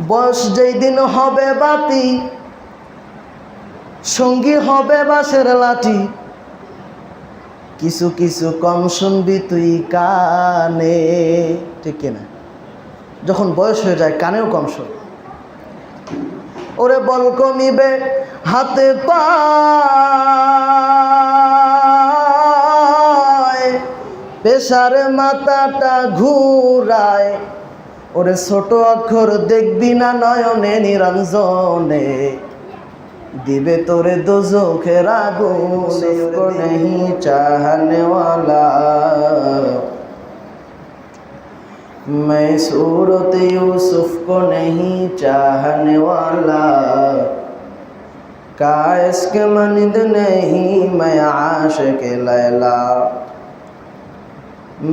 বয়স যেই দিন হবে বাতি, সঙ্গী হবে বাঁশের লাঠি, কিছু কিছু কম শুনবি তুই কানে। ঠিক কিনা? যখন বয়স হয়ে যায় কানেও কম শোন। ওরে বল কমিবে হাতে পায়, পেশারে মাথাটা ঘুরায়। ওরে ছোট অক্ষর দেখবি না নয়নে নিরঞ্জনে, দিবে তোরে দোজখের আগুন। নেহি চাহনে ওয়ালা मैं सूरत यूसुफ को नहीं चाहने वाला, काश के मनिद नहीं मैं आशिक लैला,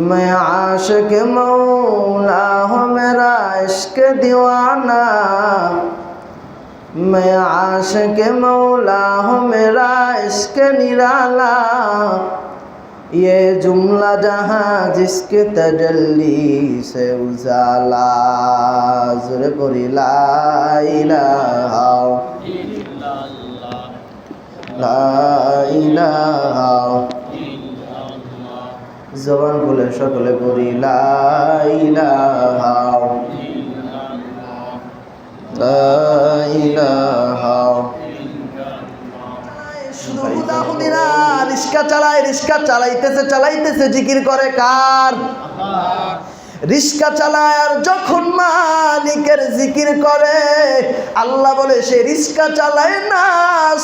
मैं आशिक मौला हूँ मेरा इश्क दीवाना, मैं आशिक मौला हूँ मेरा इश्क निराला, ये जुमला जहाँ जिसके तजल्ली से उजाला। ज़ुरे बोली ला इलाहा ला इलाहा, जबान खुले सकले बोली ला इलाहा ला इलाहा। রিস্কা চালায়, রিস্কা চালাইতেছে জিকির করে কার? রিস্কা চালায় আর যখন মালিকের জিকির করে, আল্লাহ বলে সে রিস্কা চালায় না,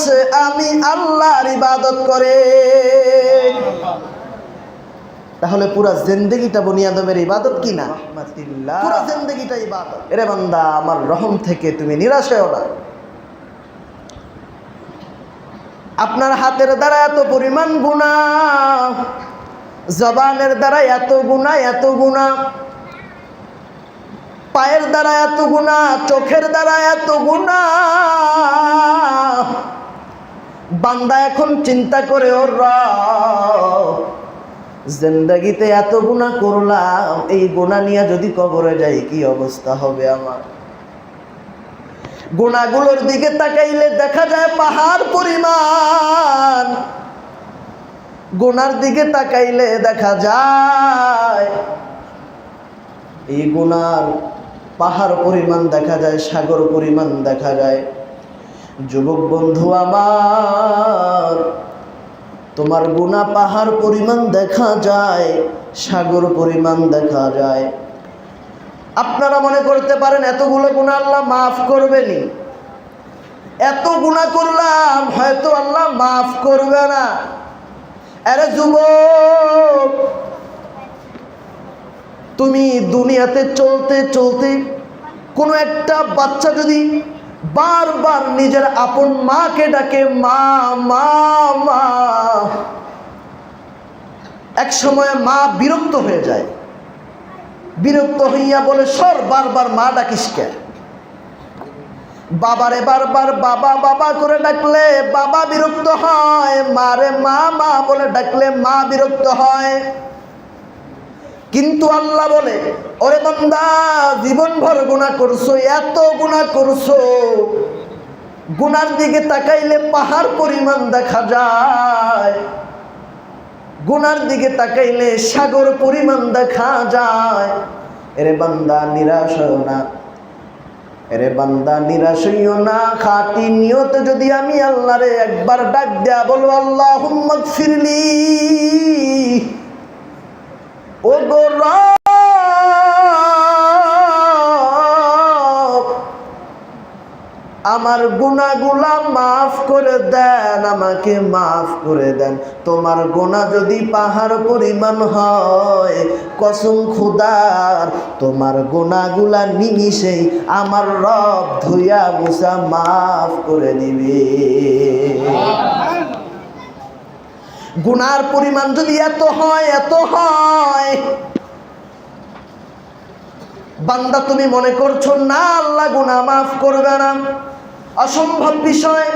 সে আমি আল্লাহর ইবাদত করে। তাহলে পুরা জিন্দেগিটা বনি আদমের ইবাদত কি না? পুরা জিন্দেগিটা ইবাদত। এরে বান্দা, আমার রহম থেকে তুমি নিরাশ হও না। আপনার হাতের দ্বারা এত পরিমাণ গুনাহ, জবানের দ্বারা এত গুনাহ, এত গুনাহ, পায়ের দ্বারা এত গুনাহ, চোখের দ্বারা এত গুনাহ। বান্দা এখন চিন্তা করে, ওর রব, জিন্দেগিতে এত গুনাহ করলাম, এই গুনাহ নিয়ে যদি কবরে যাই কি অবস্থা হবে আমার? গুনাহগুলোর দিকে তাকাইলে দেখা যায় পাহাড় পরিমাণ, গুনার দিকে তাকাইলে দেখা যায় এই গুনার পাহাড় পরিমাণ দেখা যায়, সাগর পরিমাণ দেখা যায়। যুবক বন্ধু আমার, তোমার গুনাহ পাহাড় পরিমাণ দেখা যায়, সাগর পরিমাণ দেখা যায়। আপনারা মনে করতে পারেন এতগুলো গুনাহ আল্লাহ মাফ করবেনি, এত গুনাহ করলাম হয়তো আল্লাহ মাফ করবে না। আরে যুবক, তুমি দুনিয়াতে চলতে চলতে কোনো একটা বাচ্চা যদি বারবার নিজের আপন মাকে ডাকে মা মা মা, এক সময় মা বিরক্ত হয়ে যায়, বিরক্ত হইয়া বলে সর, বারবার মা ডাকিস কে? বাবারে বারবার বাবা বাবা করে ডাকলে বাবা বিরক্ত হয়, মারে মা মা বলে ডাকলে মা বিরক্ত হয়। কিন্তু আল্লাহ বলে, ওরে বান্দা, জীবনভর গুনাহ করছো, এত গুনাহ করছো, গুনার দিকে তাকাইলে পাহাড় পরিমাণ দেখা যায়, গুনার দিকে তাকাইলে সাগর পরিমাণ দেখা যায়। এরে বান্দা নিরাশ হইও না, এরে বান্দা নিরাশ হইও না। খাঁটি নিয়তে যদি আমি আল্লাহরে একবার ডাক দেয়া বলো, আল্লাহুম্মা গফিরলি, ও গো রব, আমার গুনাহগুলা মাফ করে দেন, আমাকে মাফ করে দেন। তোমার গুনাহ যদি পাহাড় পরিমাণ হয়, কসম খোদার, তোমার গুনাহগুলা নিমিষেই আমার রব ধুইয়া মুছা মাফ করে দিবে। গুনার পরিমাণ যদি এত হয়, এত হয়, বান্দা তুমি মনে করছো না আল্লাহ গুনাহ মাফ করবে না, অসম্ভব বিষয়।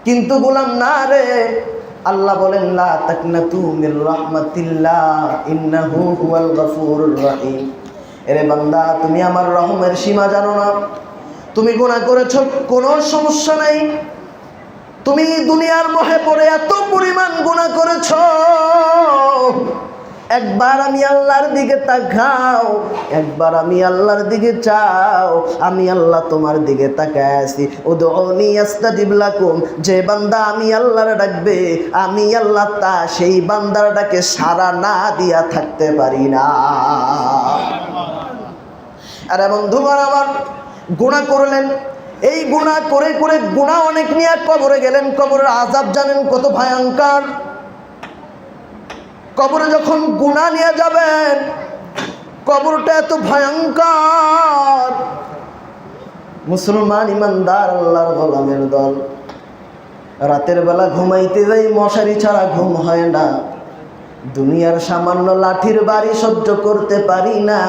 কিন্তু গোলাম না রে, আল্লাহ বলেন লা তাকনাতু মির রাহমাতিল্লাহ ইন্নাহু হুয়াল গফুরুর রহিম। এরে বান্দা, তুমি আমার রহমের সীমা জানো না? তুমি গুনাহ করেছো, কোনো সমস্যা নাই। তুমি দুনিয়ার মোহে পড়ে এত পরিমাণ গুনাহ করেছো, একবার আমি আল্লাহর দিকে তাকাও, একবার আমি আল্লাহর দিকে চাও। আমি আল্লাহ তোমার দিকে তাকায় আছি। উদউনি আস্তাজিব লাকুম, যে বান্দা আমি আল্লাহর ডাকবে, আমি আল্লাহ তা সেই বান্দার ডাকে সাড়া না দিয়া থাকতে পারি না। আরে বন্ধুগণ আমার, গুনাহ করলেন, এই গুনাহ করে করে গুনাহ অনেক নিয়ে কবরে গেলেন। কবরের আযাব জানেন কত ভয়ঙ্কর? কবরে যখন গুনাহ নিয়ে যাবেন, কবরটা এত ভয়ঙ্কর। মুসলমান ইমানদার আল্লাহর গোলামের দল, রাতের বেলা ঘুমাইতে যাই, মশারি ছাড়া ঘুম হয় না। দুনিয়ার সামান্য লাঠির বাড়ি সহ্য করতে পারি না।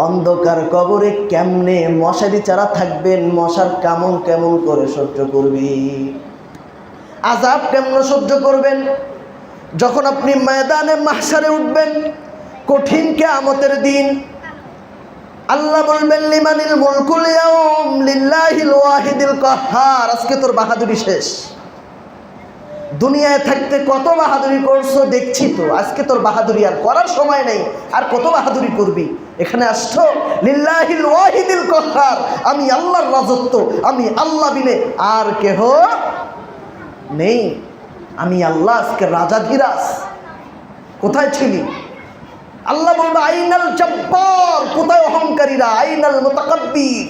অন্ধকার কবরে কেমনে মশারি ছাড়া থাকবেন? মশার কামড় কেমন করে সহ্য করবি? আযাব কেমন সহ্য করবেন? যখন আপনি ময়দানে মাহশারে উঠবেন, কঠিন কিয়ামতের দিন, আল্লাহ বলবেন লিমানিল মুলকুল ইয়াউম লিল্লাহিল ওয়াহিদিল কাহ্হার। আজকে তোর বাহাদুরি শেষ। দুনিয়ায় থাকতে কত বাহাদুরি করছো দেখছি তো, আজকে তোর বাহাদুরি আর করার সময় নেই। আর কত বাহাদুরি করবি? এখানে আসছো লিল্লাহিল ওয়াহিদিল কাহ্হার, আমি আল্লাহর রাজত্ব, আমি আল্লাহ বিনে আর কেহ নেই। আমি আল্লাহ আজকে রাজাধিরাজ। কোথায় ছিলি? আল্লাহ বলবে আইনাল জব্বার, কোথায় অহংকারীরা? আইনাল মুতাকাব্বির,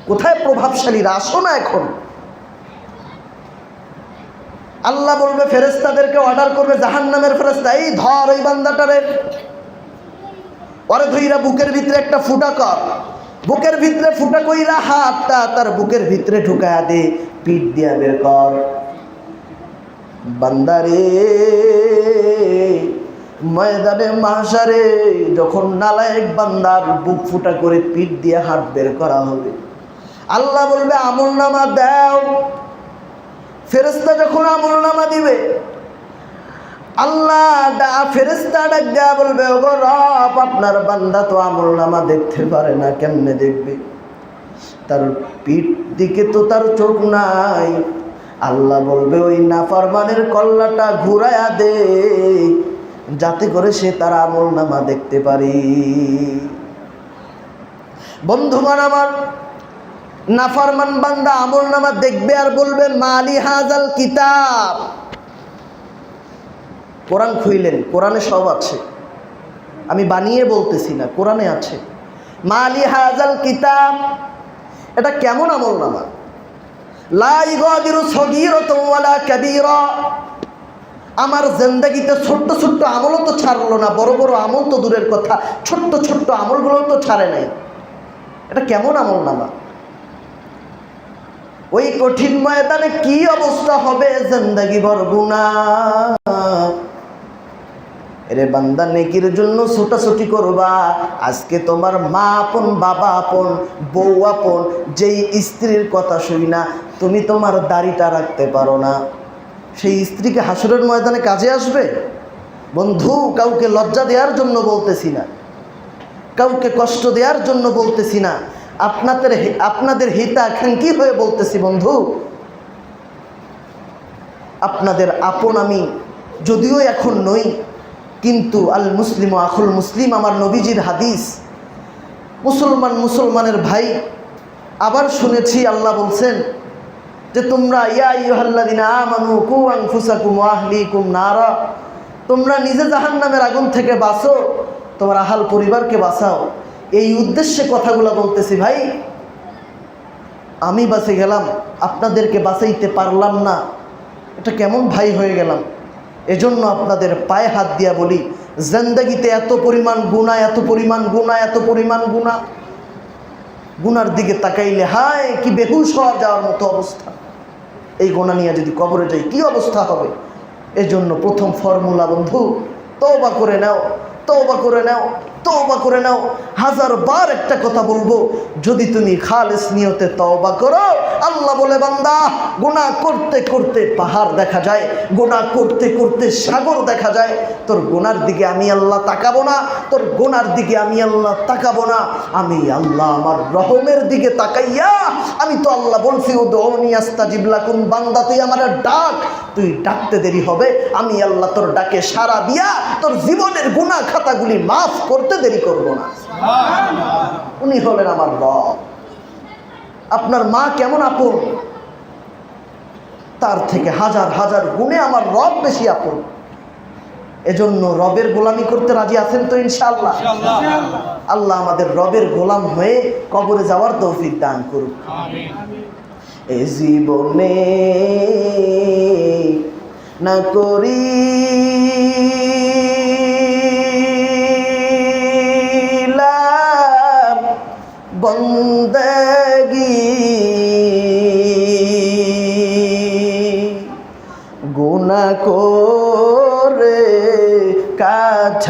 কোথায় প্রভাবশালীরা? আসো না এখন। আল্লাহ বলবে ফেরেশতাদেরকে অর্ডার করবে, জাহান্নামের ফেরেশতা, এই ধর ওই বান্দাটারে, ওরে ধইরা বুকের ভিতরে একটা ফুটা কর। বুকের ভিতরে ফুটা কইরা হাতটা তার বুকের ভিতরে ঢুকায়া দে, পিঠ দিয়া বের কর। বান্দারে, ময়দানে মাহশারে যখন নালায়েক বান্দার বুক ফুটা করে পিঠ দিয়ে হাত বের করা হবে, আল্লাহ বলবে আমলনামা দাও। ফেরেশতা যখন আমলনামা দিবে, আল্লাহ ফেরেশতা ডাক দেয়া বলবে, ওগো রব, আপনার বান্দা তো আমলনামা দেখতে পারে না, কেমনে দেখবে? তার পিঠ দিকে তো তার চোখ নাই। আল্লাহ বলবে ওই নাফরমানের কল্লাটা ঘুরায়া দে, যাতে করে সে তার আমলনামা দেখতে পারে। বন্ধুগণ আমার, নাফরমান বান্দা আমলনামা দেখবে আর বলবে মালি হাজাল কিতাব। কোরআন খুইলেন, কোরআনে সব আছে, আমি বানিয়ে বলতেছি না, কোরআনে আছে। মালি হাজাল কিতাব, এটা কেমন আমলনামা? লা ইগাদিরু সগীরাতাও ওয়ালা কাবীরা, আমার জিন্দেগিতে ছোট্ট ছোট্ট আমলও তো ছাড়লো না, বড় বড় আমল তো দূরের কথা, ছোট্ট ছোট্ট আমলগুলো তো ছাড়ে নাই। এটা কেমন আমলনামা? ওই কঠিন ময়দানে কি অবস্থা হবে? জিন্দেগি ভর গুনাহ। এরে বান্দা, নেকির জন্য ছোটাছুটি করবা। আজকে তোমার মা আপন, বাবা আপন, বউ আপন, যেই স্ত্রীর কথা শুই না তুমি তোমার দাড়িটা রাখতে পারো না, সেই স্ত্রীকে হাসরের ময়দানে কাজে আসবে? বন্ধু, কাউকে লজ্জা দেওয়ার জন্য বলতেছি না, কাউকে কষ্ট দেওয়ার জন্য বলতেছি না, আপনাদের হিতাকাঙ্ক্ষী হয়ে বলতেছি। বন্ধু, আপনাদের আপন আমি যদিও এখন নই, কিন্তু আল মুসলিম আখুল মুসলিম, আমার নবীজির হাদিস। মুসলমান মুসলমানের ভাই। আবার শুনেছি আল্লাহ বলছেন যে তোমরা ইয়া আইয়ুহাল্লাযিনা আমানু কু আনফুসাকুম ওয়া আহলিকুম নারা, তোমরা নিজে জাহান্নামের আগুন থেকে বাঁচো, তোমার আহাল পরিবারকে বাঁচাও। এই উদ্দেশ্যে কথাগুলো বলতেছি ভাই। আমি বাঁচে গেলাম, আপনাদেরকে বাঁচাইতে পারলাম না, এটা কেমন ভাই হয়ে গেলাম? এজন্য আপনাদের পায়ে হাত দিয়া বলি, জিন্দেগিতে এত পরিমাণ গুনাহ, এত পরিমাণ গুনাহ, এত পরিমাণ গুনাহ, গুনার দিকে তাকাইলে হায় কি বেহুশ হওয়া যাওয়ার মতো অবস্থা। এই গুনাহ নিয়ে যদি কবরে যাই কি অবস্থা হবে? এজন্য প্রথম ফর্মুলা বন্ধু, তওবা করে নাও, তওবা করে নাও। তওবা করে নাও। 1000 বার একটা কথা বলবো, যদি তুমি খালেস নিয়তে তওবা করো, আল্লাহ বলে বান্দা গুনাহ করতে করতে পাহাড় দেখা যায়, গুনাহ করতে করতে সাগর দেখা যায়, তোর গুনার দিকে আমি আল্লাহ তাকাবো না, তোর গুনার দিকে আমি আল্লাহ তাকাবো না, আমি আল্লাহ আমার রহমের দিকে তাকাইয়া, আমি তো আল্লাহ বলছি উদউনি আস্তাজিব লাকুম, বান্দা তুই আমার ডাক, তুই ডাকতে দেরি হবে, আমি আল্লাহ তোর ডাকে সাড়া দিয়া তোর জীবনের গুনাহ খাতাগুলি মাফ করতে দেরি করব না। উনি হলেন আমার রব। আপনার মা কেমন আপন, তার থেকে হাজার হাজার গুণে আমার রব বেশি আপন। এজন্য রবের গোলামি করতে রাজি আছেন তো ইনশাআল্লাহ? আল্লাহ আমাদের রবের গোলাম হয়ে কবরে যাওয়ার তৌফিক দান করুক। এ জীবনে না করি বন্দেগি, গুনাহ করে কাটাইলাম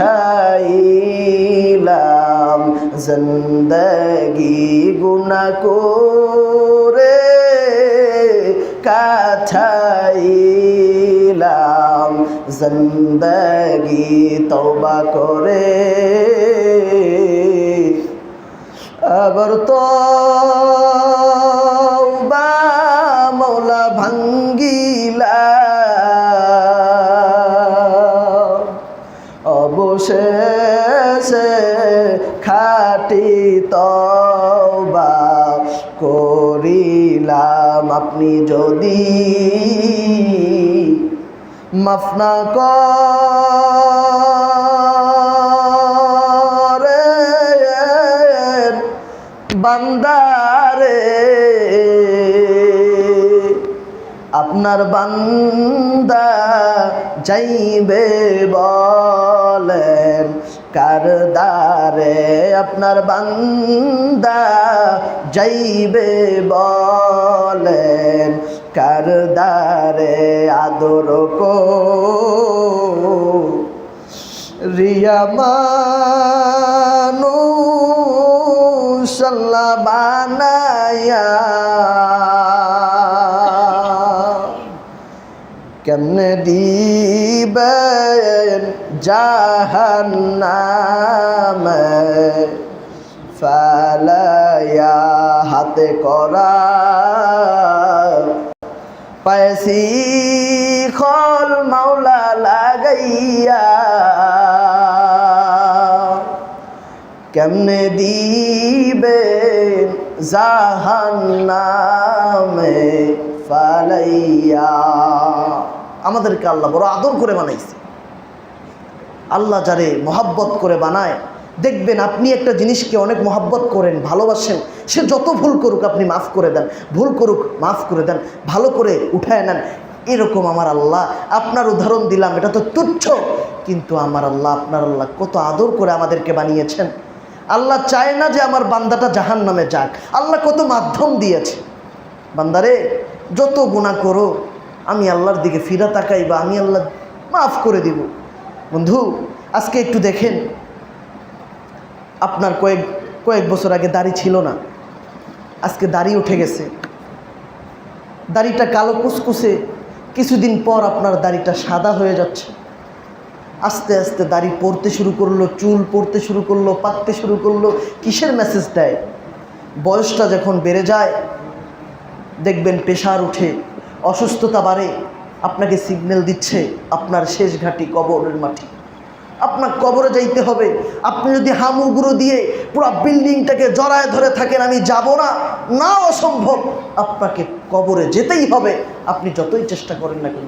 জিন্দেগি, গুনাহ করে কাটাইলাম জিন্দেগি, তওবা করে আবার তওবা মওলা ভাঙ্গিলা, অবশেষে খাঁটি তওবা করিলাম। আপনি যদি মাফ না করেন বান্দারে, আপনার বান্দা যাইবে বলেন কার দ্বারে, আপনার বান্দা যাইবে বলেন কার দ্বারে, আদর রিয়া মানুষ আল্লাহ বানায়া, কেমনে দিবেন জাহান্নামে ফালায়া, হাতে করা পায়সি খল মাওলা লাগাইয়া, কেমনে দিবেন জাহান্নামে ফালাইয়া। আমাদেরকে আল্লাহ বড় আদর করে বানাইছে। আল্লাহ যারে মহাব্বত করে বানায়, দেখবেন আপনি একটা জিনিসকে অনেক মহাব্বত করেন, ভালোবাসেন, সে যত ভুল করুক আপনি মাফ করে দেন, ভুল করুক মাফ করে দেন, ভালো করে উঠায় নেন। এরকম আমার আল্লাহ, আপনার উদাহরণ দিলাম এটা তো তুচ্ছ, কিন্তু আমার আল্লাহ, আপনার আল্লাহ কত আদর করে আমাদেরকে বানিয়েছেন। আল্লাহ চায় না যে আমার বান্দাটা জাহান্নামে যাক, আল্লাহ কত মাধ্যম দিয়েছে। বান্দারে যত গুনাহ করো, আমি আল্লাহর দিকে ফিরা তাকাইবা, আমি আল্লাহ মাফ করে দিব। বন্ধু আজকে একটু দেখেন, আপনার কয়েক বছর আগে দাড়ি ছিল না, আজকে দাড়ি উঠে গেছে, দাড়িটা কালো কুচকুচে, কিছুদিন পর আপনার দাড়িটা সাদা হয়ে যাচ্ছে, আস্তে আস্তে দাড়ি পড়তে শুরু করলো, চুল পড়তে শুরু করলো, পাকতে শুরু করলো। কিসের মেসেজ দেয়? বয়সটা যখন বেড়ে যায় দেখবেন প্রেশার উঠে, অসুস্থতা বাড়ে, আপনাকে সিগন্যাল দিচ্ছে আপনার শেষ ঘাটি কবরের মাটি, আপনার কবরে যাইতে হবে। আপনি যদি হামুগুরু দিয়ে পুরো বিল্ডিংটাকে জড়ায় ধরে থাকেন আমি যাব না, না অসম্ভব, আপনাকে কবরে যেতেই হবে, আপনি যতই চেষ্টা করেন না কেন।